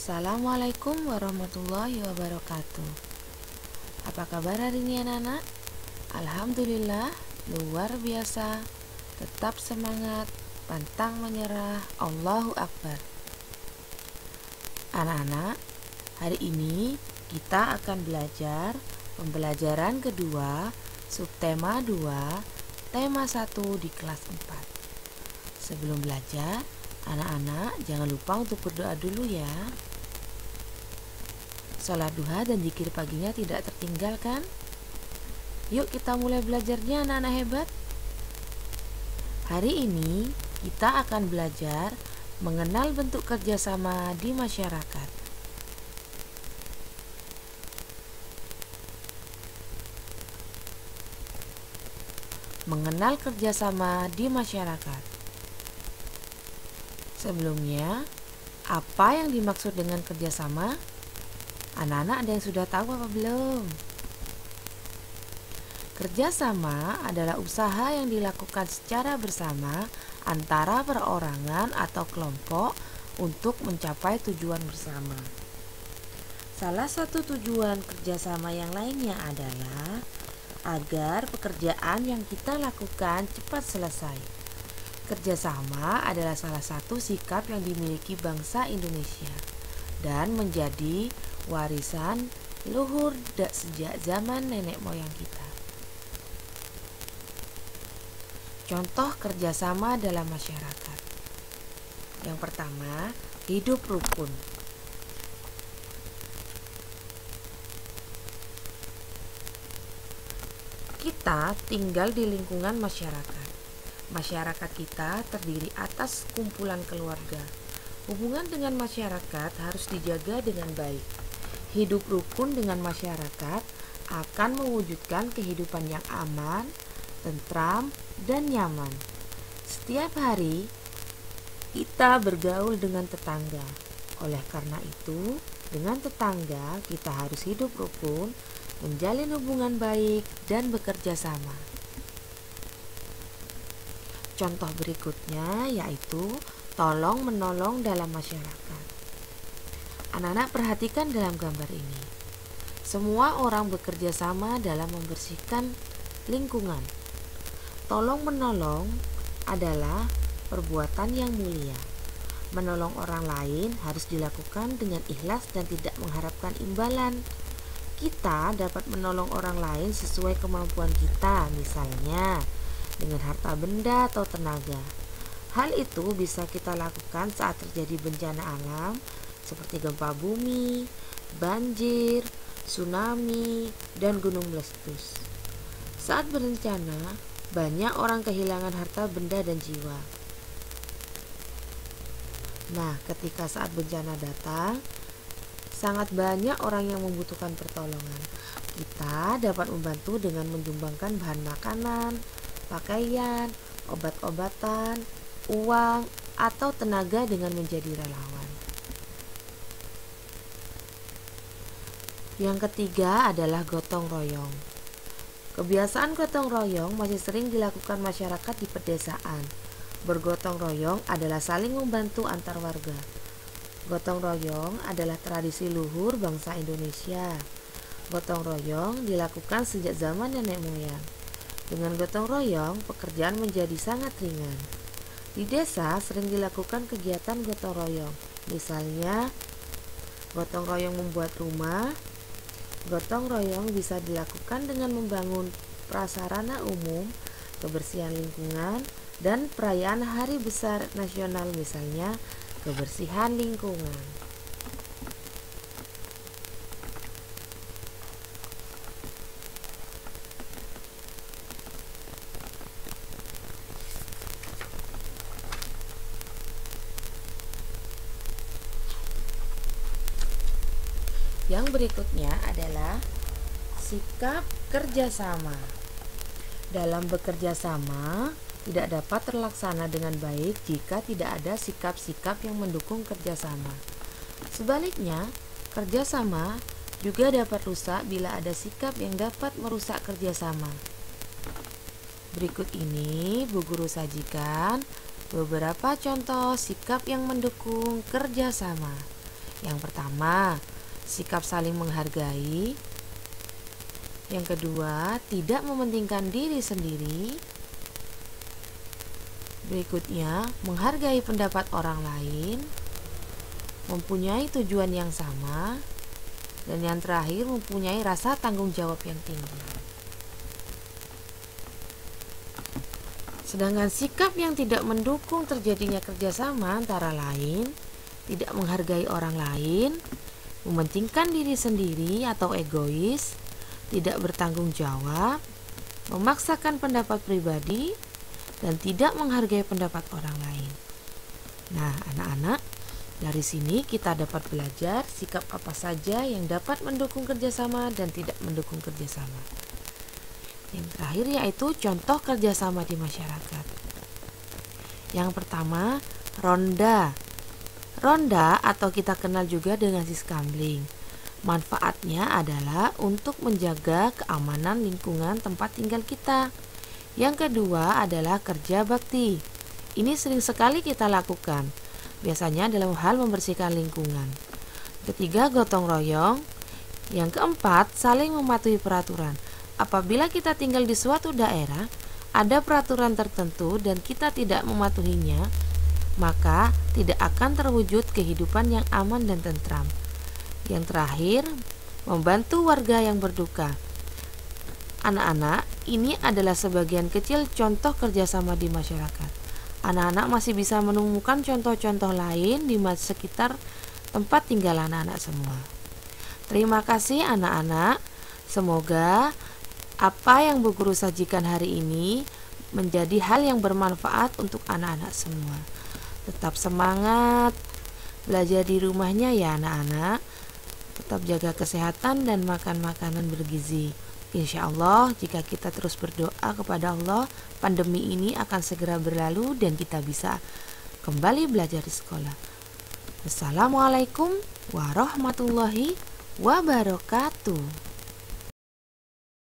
Assalamualaikum warahmatullahi wabarakatuh. Apa kabar hari ini anak-anak? Alhamdulillah, luar biasa. Tetap semangat, pantang menyerah. Allahu Akbar. Anak-anak, hari ini kita akan belajar pembelajaran kedua, subtema 2, tema 1 di kelas 4. Sebelum belajar, anak-anak jangan lupa untuk berdoa dulu ya. Sholat duha dan zikir paginya tidak tertinggalkan. Yuk kita mulai belajarnya anak-anak hebat. Hari ini kita akan belajar mengenal bentuk kerjasama di masyarakat. Mengenal kerjasama di masyarakat. Sebelumnya, apa yang dimaksud dengan kerjasama? Anak-anak ada yang sudah tahu apa belum? Kerjasama adalah usaha yang dilakukan secara bersama antara perorangan atau kelompok untuk mencapai tujuan bersama. Salah satu tujuan kerjasama yang lainnya adalah agar pekerjaan yang kita lakukan cepat selesai. Kerjasama adalah salah satu sikap yang dimiliki bangsa Indonesia dan menjadi warisan luhur sejak zaman nenek moyang kita. Contoh kerjasama dalam masyarakat. Yang pertama, hidup rukun. Kita tinggal di lingkungan masyarakat. Masyarakat kita terdiri atas kumpulan keluarga. Hubungan dengan masyarakat harus dijaga dengan baik. Hidup rukun dengan masyarakat akan mewujudkan kehidupan yang aman, tentram, dan nyaman. Setiap hari kita bergaul dengan tetangga. Oleh karena itu, dengan tetangga kita harus hidup rukun, menjalin hubungan baik, dan bekerja sama. Contoh berikutnya yaitu tolong menolong dalam masyarakat. Anak-anak perhatikan dalam gambar ini. Semua orang bekerja sama dalam membersihkan lingkungan. Tolong menolong adalah perbuatan yang mulia. Menolong orang lain harus dilakukan dengan ikhlas dan tidak mengharapkan imbalan. Kita dapat menolong orang lain sesuai kemampuan kita, misalnya dengan harta benda atau tenaga. Hal itu bisa kita lakukan saat terjadi bencana alam seperti gempa bumi, banjir, tsunami, dan gunung meletus. Saat berencana, banyak orang kehilangan harta benda dan jiwa. Nah, ketika saat bencana datang, sangat banyak orang yang membutuhkan pertolongan. Kita dapat membantu dengan menyumbangkan bahan makanan, pakaian, obat-obatan, uang, atau tenaga dengan menjadi relawan. Yang ketiga adalah gotong royong. Kebiasaan gotong royong masih sering dilakukan masyarakat di pedesaan. Bergotong royong adalah saling membantu antar warga. Gotong royong adalah tradisi luhur bangsa Indonesia. Gotong royong dilakukan sejak zaman nenek moyang. Dengan gotong royong, pekerjaan menjadi sangat ringan. Di desa sering dilakukan kegiatan gotong royong. Misalnya, gotong royong membuat rumah. Gotong royong bisa dilakukan dengan membangun prasarana umum, kebersihan lingkungan, dan perayaan hari besar nasional, misalnya kebersihan lingkungan. Yang berikutnya adalah sikap kerjasama. Dalam bekerja sama, tidak dapat terlaksana dengan baik jika tidak ada sikap-sikap yang mendukung kerjasama. Sebaliknya, kerjasama juga dapat rusak bila ada sikap yang dapat merusak kerjasama. Berikut ini Bu Guru sajikan beberapa contoh sikap yang mendukung kerjasama. Yang pertama, sikap saling menghargai. Yang kedua, tidak mementingkan diri sendiri. Berikutnya, menghargai pendapat orang lain, mempunyai tujuan yang sama, dan yang terakhir, mempunyai rasa tanggung jawab yang tinggi. Sedangkan sikap yang tidak mendukung terjadinya kerjasama antara lain, tidak menghargai orang lain, mementingkan diri sendiri atau egois, tidak bertanggung jawab, memaksakan pendapat pribadi, dan tidak menghargai pendapat orang lain. Nah, anak-anak, dari sini kita dapat belajar sikap apa saja yang dapat mendukung kerjasama dan tidak mendukung kerjasama. Yang terakhir yaitu contoh kerjasama di masyarakat. Yang pertama, ronda. Ronda atau kita kenal juga dengan siskambling. Manfaatnya adalah untuk menjaga keamanan lingkungan tempat tinggal kita. Yang kedua adalah kerja bakti. Ini sering sekali kita lakukan, biasanya dalam hal membersihkan lingkungan. Ketiga, gotong royong. Yang keempat, saling mematuhi peraturan. Apabila kita tinggal di suatu daerah, ada peraturan tertentu dan kita tidak mematuhinya, maka tidak akan terwujud kehidupan yang aman dan tentram. Yang terakhir, membantu warga yang berduka. Anak-anak, ini adalah sebagian kecil contoh kerjasama di masyarakat. Anak-anak masih bisa menemukan contoh-contoh lain di sekitar tempat tinggal anak-anak semua. Terima kasih anak-anak. Semoga apa yang Bu Guru sajikan hari ini menjadi hal yang bermanfaat untuk anak-anak semua. Tetap semangat belajar di rumahnya ya anak-anak. Tetap jaga kesehatan dan makan makanan bergizi. Insya Allah, jika kita terus berdoa kepada Allah, pandemi ini akan segera berlalu dan kita bisa kembali belajar di sekolah. Wassalamualaikum warahmatullahi wabarakatuh.